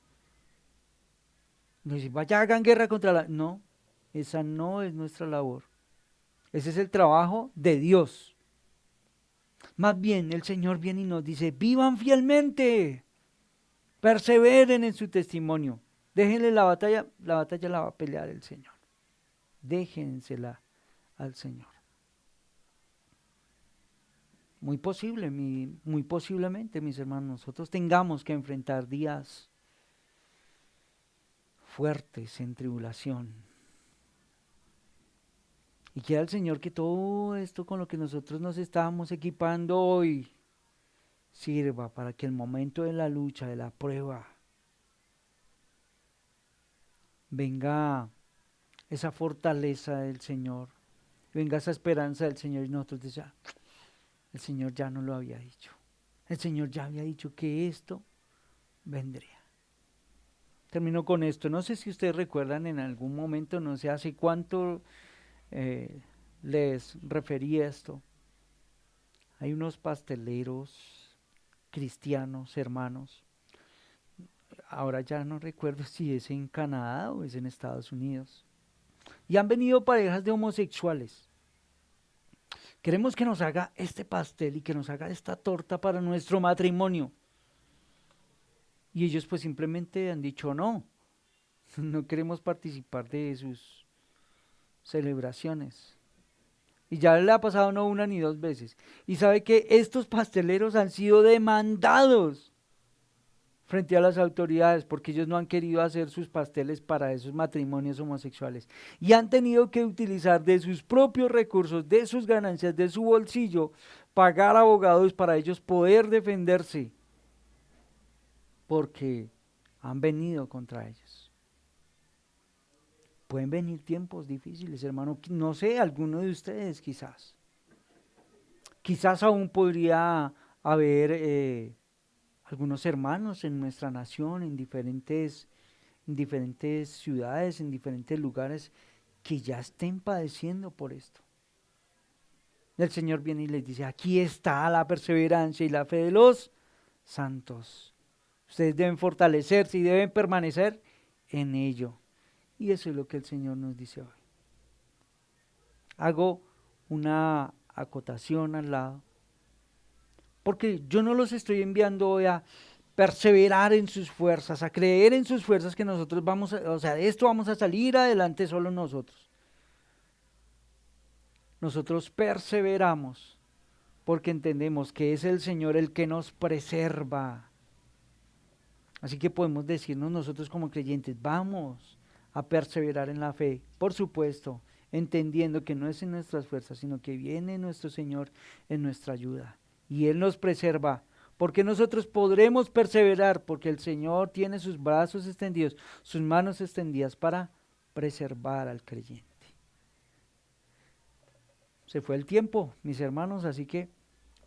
No dice, vaya, hagan guerra contra la... No, esa no es nuestra labor. Ese es el trabajo de Dios. Más bien, el Señor viene y nos dice, vivan fielmente, perseveren en su testimonio. Déjenle la batalla la va a pelear el Señor. Déjensela al Señor. Muy posiblemente, mis hermanos, nosotros tengamos que enfrentar días fuertes en tribulación. Y quiera el Señor que todo esto con lo que nosotros nos estábamos equipando hoy sirva para que el momento de la lucha, de la prueba, venga esa fortaleza del Señor, venga esa esperanza del Señor y nosotros decimos, el Señor ya nos lo había dicho. El Señor ya había dicho que esto vendría. Termino con esto. No sé si ustedes recuerdan en algún momento, no sé hace cuánto les referí esto. Hay unos pasteleros cristianos, hermanos. Ahora ya no recuerdo si es en Canadá o es en Estados Unidos. Y han venido parejas de homosexuales. Queremos que nos haga este pastel y que nos haga esta torta para nuestro matrimonio. Y ellos pues simplemente han dicho no, no queremos participar de sus celebraciones. Y ya le ha pasado no una ni dos veces. Y sabe que estos pasteleros han sido demandados frente a las autoridades porque ellos no han querido hacer sus pasteles para esos matrimonios homosexuales. Y han tenido que utilizar de sus propios recursos, de sus ganancias, de su bolsillo, pagar abogados para ellos poder defenderse. Porque han venido contra ellos. Pueden venir tiempos difíciles, hermano. No sé, alguno de ustedes quizás. Quizás aún podría haber algunos hermanos en nuestra nación, en diferentes ciudades, en diferentes lugares, que ya estén padeciendo por esto. El Señor viene y les dice, aquí está la perseverancia y la fe de los santos. Ustedes deben fortalecerse y deben permanecer en ello. Y eso es lo que el Señor nos dice hoy. Hago una acotación al lado, porque yo no los estoy enviando hoy a perseverar en sus fuerzas, a creer en sus fuerzas que nosotros vamos a, o sea, de esto vamos a salir adelante solo nosotros. Nosotros perseveramos porque entendemos que es el Señor el que nos preserva. Así que podemos decirnos nosotros como creyentes, vamos a perseverar en la fe, por supuesto, entendiendo que no es en nuestras fuerzas, sino que viene nuestro Señor en nuestra ayuda. Y Él nos preserva, porque nosotros podremos perseverar, porque el Señor tiene sus brazos extendidos, sus manos extendidas para preservar al creyente. Se fue el tiempo, mis hermanos, así que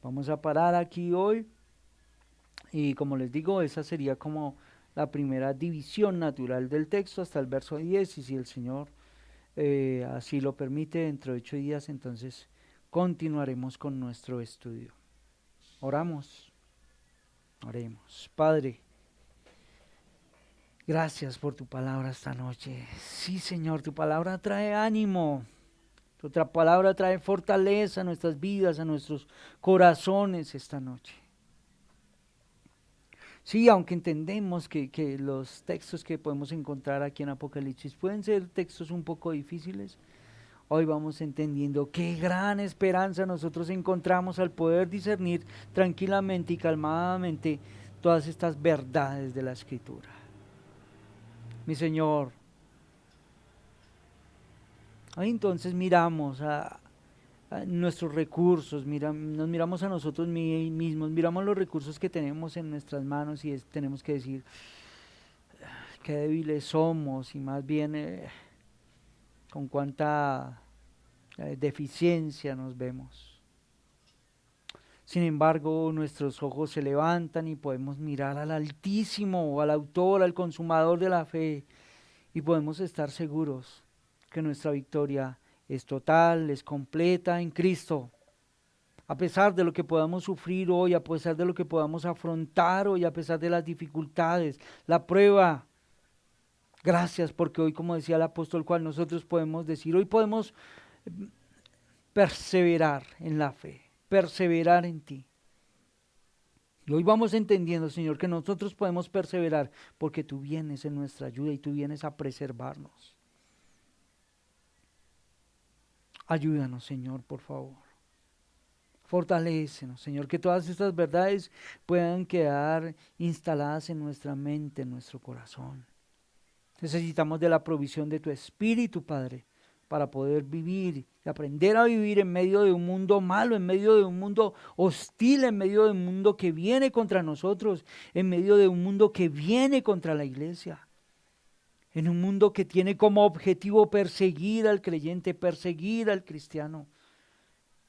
vamos a parar aquí hoy. Y como les digo, esa sería como la primera división natural del texto hasta el verso 10, y si el Señor así lo permite, dentro de 8 días, entonces continuaremos con nuestro estudio. Oramos, oremos. Padre, gracias por tu palabra esta noche. Sí, Señor, tu palabra trae ánimo, tu otra palabra trae fortaleza a nuestras vidas, a nuestros corazones esta noche. Sí, aunque entendemos que los textos que podemos encontrar aquí en Apocalipsis pueden ser textos un poco difíciles, hoy vamos entendiendo qué gran esperanza nosotros encontramos al poder discernir tranquilamente y calmadamente todas estas verdades de la Escritura. Mi Señor, ahí entonces miramos a nuestros recursos, nos miramos a nosotros mismos, miramos los recursos que tenemos en nuestras manos y tenemos que decir qué débiles somos y más bien con cuánta deficiencia nos vemos. Sin embargo, nuestros ojos se levantan y podemos mirar al Altísimo, al Autor, al Consumador de la fe, y podemos estar seguros que nuestra victoria es total, es completa en Cristo. A pesar de lo que podamos sufrir hoy, a pesar de lo que podamos afrontar hoy, a pesar de las dificultades, la prueba. Gracias porque hoy, como decía el apóstol, cual nosotros podemos decir, hoy podemos perseverar en la fe, perseverar en ti. Y hoy vamos entendiendo, Señor, que nosotros podemos perseverar porque tú vienes en nuestra ayuda y tú vienes a preservarnos. Ayúdanos, Señor, por favor. Fortalécenos, Señor, que todas estas verdades puedan quedar instaladas en nuestra mente, en nuestro corazón. Necesitamos de la provisión de tu Espíritu, Padre, para poder vivir y aprender a vivir en medio de un mundo malo, en medio de un mundo hostil, en medio de un mundo que viene contra nosotros, en medio de un mundo que viene contra la iglesia, en un mundo que tiene como objetivo perseguir al creyente, perseguir al cristiano.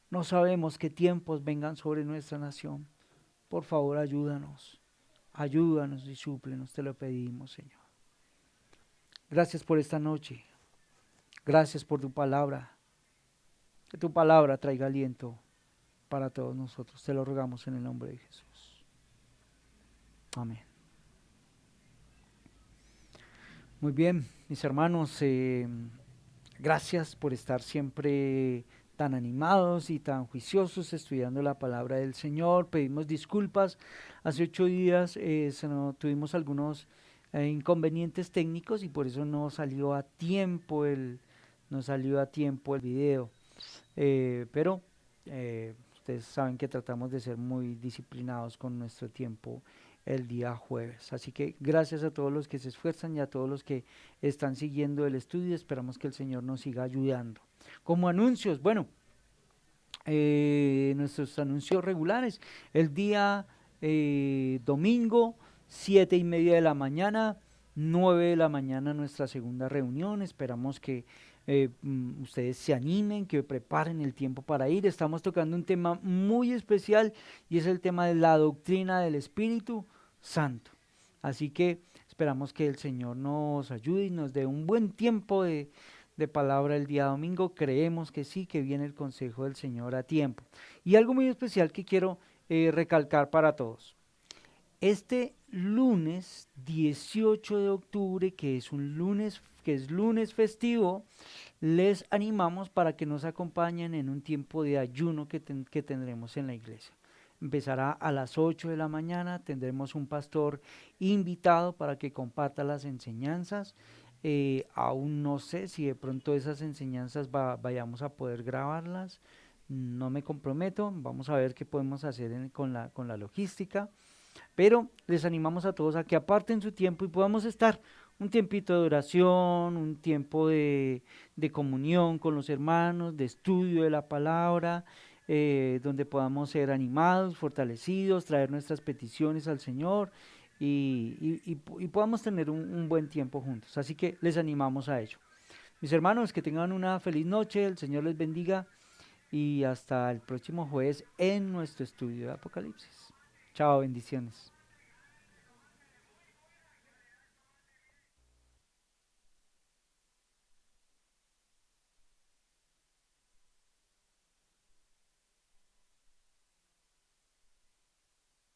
No sabemos qué tiempos vengan sobre nuestra nación. Por favor, ayúdanos, ayúdanos y súplenos, te lo pedimos, Señor. Gracias por esta noche. Gracias por tu palabra. Que tu palabra traiga aliento para todos nosotros. Te lo rogamos en el nombre de Jesús. Amén. Muy bien, mis hermanos, gracias por estar siempre tan animados y tan juiciosos estudiando la palabra del Señor. Pedimos disculpas. Hace 8 días tuvimos algunos inconvenientes técnicos y por eso no salió a tiempo el video. Pero ustedes saben que tratamos de ser muy disciplinados con nuestro tiempo el día jueves. Así que gracias a todos los que se esfuerzan y a todos los que están siguiendo el estudio. Esperamos que el Señor nos siga ayudando. Como anuncios, bueno, nuestros anuncios regulares. El día domingo, 7:30 de la mañana, 9 de la mañana nuestra segunda reunión. Esperamos que ustedes se animen, que preparen el tiempo para ir. Estamos tocando un tema muy especial y es el tema de la doctrina del Espíritu Santo. Así que esperamos que el Señor nos ayude y nos dé un buen tiempo de palabra el día domingo. Creemos que sí, que viene el consejo del Señor a tiempo. Y algo muy especial que quiero recalcar para todos. Este lunes 18 de octubre, que es lunes festivo, les animamos para que nos acompañen en un tiempo de ayuno que tendremos en la iglesia. Empezará a las 8 de la mañana, tendremos un pastor invitado para que comparta las enseñanzas. Aún no sé si de pronto esas enseñanzas vayamos a poder grabarlas, no me comprometo, vamos a ver qué podemos hacer con la logística, pero les animamos a todos a que aparten su tiempo y podamos estar un tiempito de oración, un tiempo de comunión con los hermanos, de estudio de la palabra, donde podamos ser animados, fortalecidos, traer nuestras peticiones al Señor y podamos tener un buen tiempo juntos. Así que les animamos a ello. Mis hermanos, que tengan una feliz noche, el Señor les bendiga y hasta el próximo jueves en nuestro estudio de Apocalipsis. Chao, bendiciones.